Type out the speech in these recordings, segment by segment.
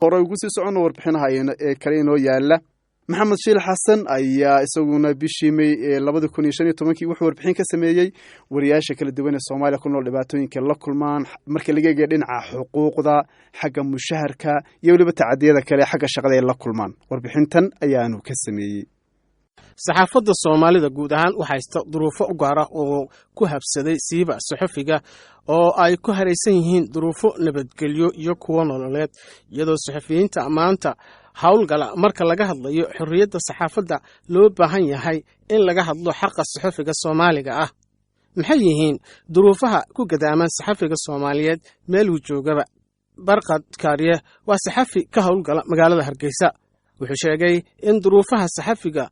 hore ugu sii socono warbixinaha ee kale inoo yaala maxamed shiil xasan ayaa isaguna bishii May ee 2015 wuxuu warbixin ka sameeyay wariyaasha kala duwan ee Soomaaliya ku nool dhibaatooyinka la kulmaan marka laga eego dhinaca xuquuqda xagga mushaharka iyo waliba tacadiyada kale xagga shaqada ee la kulmaan warbixintan ayaanu ka sameeyay saxaafadda Soomaalida guud ahaan waxa haysta duruufo u gaar ah oo ku habsaday siiba saxafiga oo ay ku hareysan yihiin duruufo nabadgelyo iyo kuwa nololeed iyadoo saxafiyiinta maanta hawlgala marka laga hadlayo xorriyadda saxaafadda loo baahan yahay in laga hadlo xaqa saxafiga Soomaaliga ah maxay yihiin duruufaha ku gadaaman saxafiga Soomaaliyeed meel uu joogaba Barqad Kaariye waa saxafi ka hawlgala magaalada Hargeysa wuxuu sheegay in duruufaha saxafiga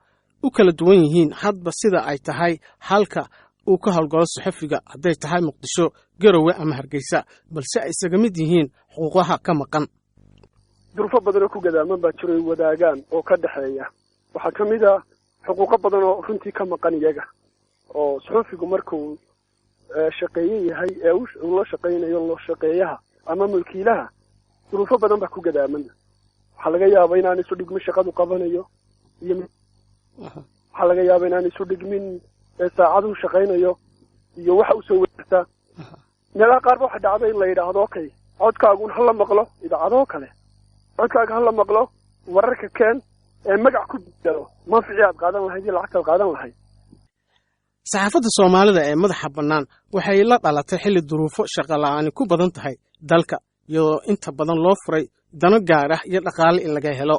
u kala duwan yihiin hadba sida ay tahay halka uu ka hawlgalo saxafiga hadday tahay Muqdisho Garowe ama Hargeysa balse ay isaga mid yihiin xuquuqaha ka maqan duruufo badan oo ku gadaaman baa jiray wadaagaan oo ka dhaxeeya waxa kamid ah xuquuqo badan oo runtii ka maqan iyaga oo saxafigu markuu shaqeeye yahay ee uu la shaqeynayo loo shaqeeyaha ama mulkiilaha duruufo badan baa ku gadaaman waxa laga yaabaa inaan isu dhigmin shaqadu qabanayo iyo waxa laga yaabaa inaan isu dhigmin saacadu shaqeynayo iyo waxa uu soo weerta meelaha qaar waxa dhacday in la yiraahdo okay codkaagu hal la maqlo idaacado kale codkaaga hal la maqlo wararka keen ee magac ku dalo ma fiicad qaadan lahayd lacagta qaadan lahayd saxaafadda Soomaalida ee madaxa bannaan waxay la dhalatay xilli duruufo shaqo la'aan ku badan tahay dalka iyo inta badan loo furay dano gaar ah iyo dhaqaale in laga helo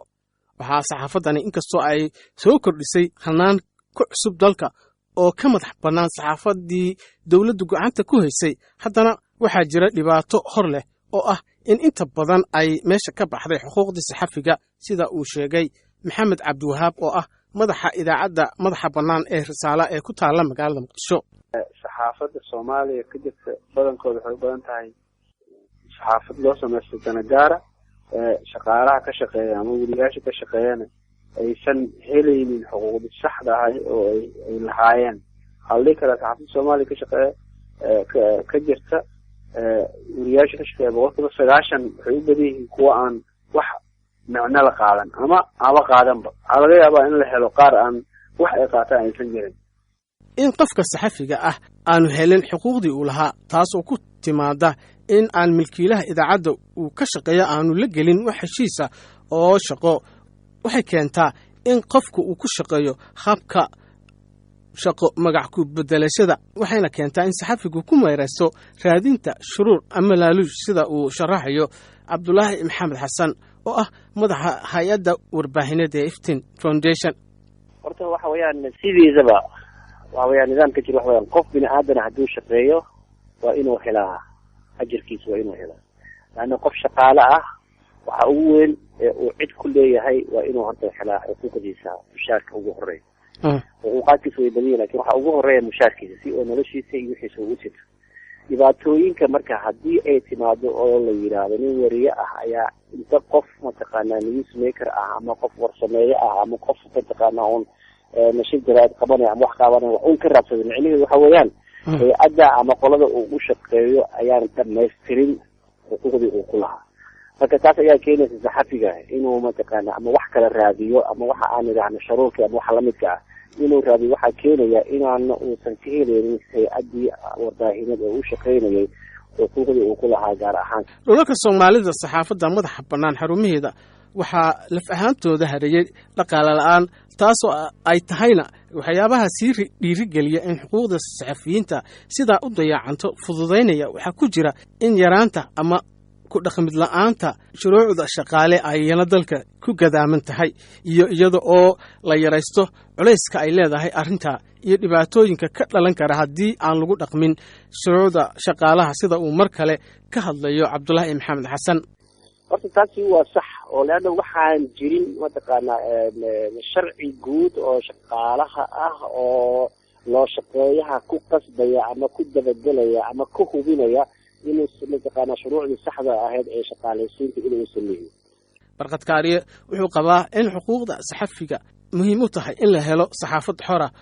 waxa saxaafaddani inkastoo ay soo kordhisay hanaan ku cusub dalka oo ka madax bannaan saxaafaddii dawladdu gacanta ku haysay haddana waxaa jira dhibaato hor leh oo ah in inta badan ay meesha ka baxday xuquuqdii saxafiga sida uu sheegay Maxamed Cabdiwahaab oo ah madaxa idaacadda madaxa bannaan ee Risaale ee ku taala magaalada Muqdisho saxaafadda Soomaaliya ka jirta badankooda waxay u badan tahay saxaafad loo sameeyo dana gaara shaqaalaha ka shaqeeya ama wariyaasha ka shaqeeyana aysan helaynin xuquuqda saxda ah oo ay lahaayeen halkii kala saxaafadda Soomaaliya ka shaqeeya ka jirta wariyaasha ka shaqeeya boqolkiiba 90 waxay u badan yihiin kuwa aan wax macno la qaadan ama qaadanba waxa laga yaabaa in la helo qaar aan wax ay qaataan aysan jirin in qofka saxafiga ah aanu helin xuquuqdii uu lahaa taas oo ku timaada in aan milkiilaha idaacadda uu ka shaqeeyo aanu la gelin wax heshiis ah oo shaqo waxay keentaa in qofku uu ku shaqeeyo habka shaqo magac ku bedelashada waxayna keentaa in saxafigu ku meeraysto raadinta shuruur ama laaluush sida uu sharaxayo Cabdullaahi Maxamed Xasan oo ah madaxa hay'adda warbaahineed ee Iftiin Foundation horta waxa weeyaan sidiisaba waxa weeyaan nidaamka jira waxa weeyaan qof bini aadan hadduu shaqeeyo waa inuu helaa ajirkiisa waa inuu helaa laana qof shaqaale ah waxa ugu weyn ee uu cid ku leeyahay waa inuu horta helaa xuquuqdiisa mushaarka ugu horeeya xuquuqaadkiisa way badan laakiin waxa ugu horeeya mushaarkiisa si oo noloshiisa iyo wixiisa ugu jirto dhibaatooyinka marka haddii ay timaado oo la yiraahdo nin wariye ah ayaa inta qof mataqaanaa newsmaker ah ama qof warsameeye ah ama qof mataqaanaa un nashin jaraad qabanaya ama wax qabanaya wax uun ka raabsada micnaheedu waxa weeyaan adda ama qolada uu u shaqeeyo ayaan dhamaystirin xuquuqdii uu ku lahaa marka taas ayaa keenaysa saxafiga inuu mataqaanaa ama wax kala raadiyo ama waxa aan idhaahno sharuurka ama waxa lamidka ah inuu raadiyo waxaa keenaya inaan uusan ka heleynin hay-addii warbaahineed ee u shaqaynayay xuquuqdii uu ku lahaa gaar ahaan dhulalka Soomaalida saxaafadda madaxa bannaan xarumaheeda waxaa laf ahaantooda hareeyay dhaqaale la'aan taasoo ay tahayna waxyaabaha sii dhiirigeliya in xuquuqda saxafiyiinta sidaa u dayacanto fududaynaya waxaa ku jira in yaraanta ama ku dhaqmid la'aanta shuruucda shaqaale ayana dalka ku gadaaman tahay iyo iyada oo la yaraysto culayska ay leedahay arrinta iyo dhibaatooyinka ka dhalan kara haddii aan lagu dhaqmin shuruucda shaqaalaha sida uu mar kale ka hadlayo Cabdullaahi Maxamed Xasan horta taasi waa sax oo laana waxaan jirin mataqaanaa sharci guud oo shaqaalaha ah oo loo shaqeeyaha ku qasbaya ama ku dabagelaya ama ku hubinaya inuu mataqaanaa shuruucdii saxda ahayd ee shaqaalaysiinta inuu sameeyo Barqad Kaariye wuxuu qabaa in xuquuqda saxafiga muhiim u tahay in la helo saxaafad xor ah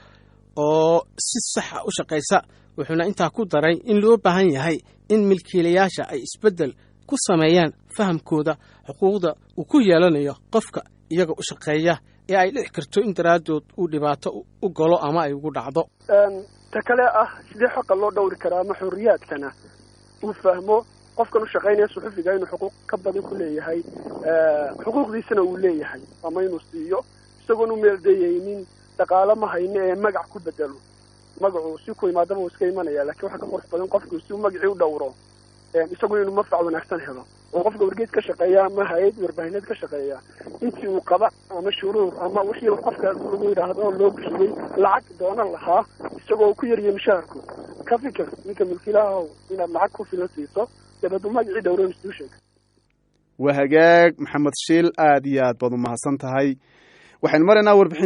oo si sax ah u shaqeysa wuxuuna intaa ku daray in loo baahan yahay in milkiilayaasha ay isbedel ku sameeyaan fahamkooda xuquuqda uu ku yeelanayo qofka iyaga u shaqeeya ee ay dhici karto in daraaddood uu dhibaato u galo ama ay ugu dhacdo. ta kale ah sidee xaqa loo dhowri karaa ama xorriyaadkana uu fahmo qofkan u shaqaynaya suxufiga inuu xuquuq ka badan ku leeyahay xuquuqdiisana uu leeyahay ama inuu siiyo isagoon u meeldayeynin dhaqaalo ma hayno ee magac ku bedelo. magacu si ku imaadaba uu iska imanaya laakiin waxaa ka qurux badan qofku si uu magacii u dhowro isagu inuu manfac wanaagsan helo oo qofka wargeed ka shaqeeya ama hay-ad warbaahineed ka shaqeeya intii uu qaba ama shuruud ama wixii qofka lagu yidhaahdo loo bixiyey lacag doonan lahaa isagoo uu ku yariyey mushaharku ka fikir ninka milkiilaha inaad lacag ku filan siiso dabadu magacii dhowro institution. waa hagaag maxamed shiil aad iyo aad baad u mahadsan tahay. waxaynu maraynaa warbixin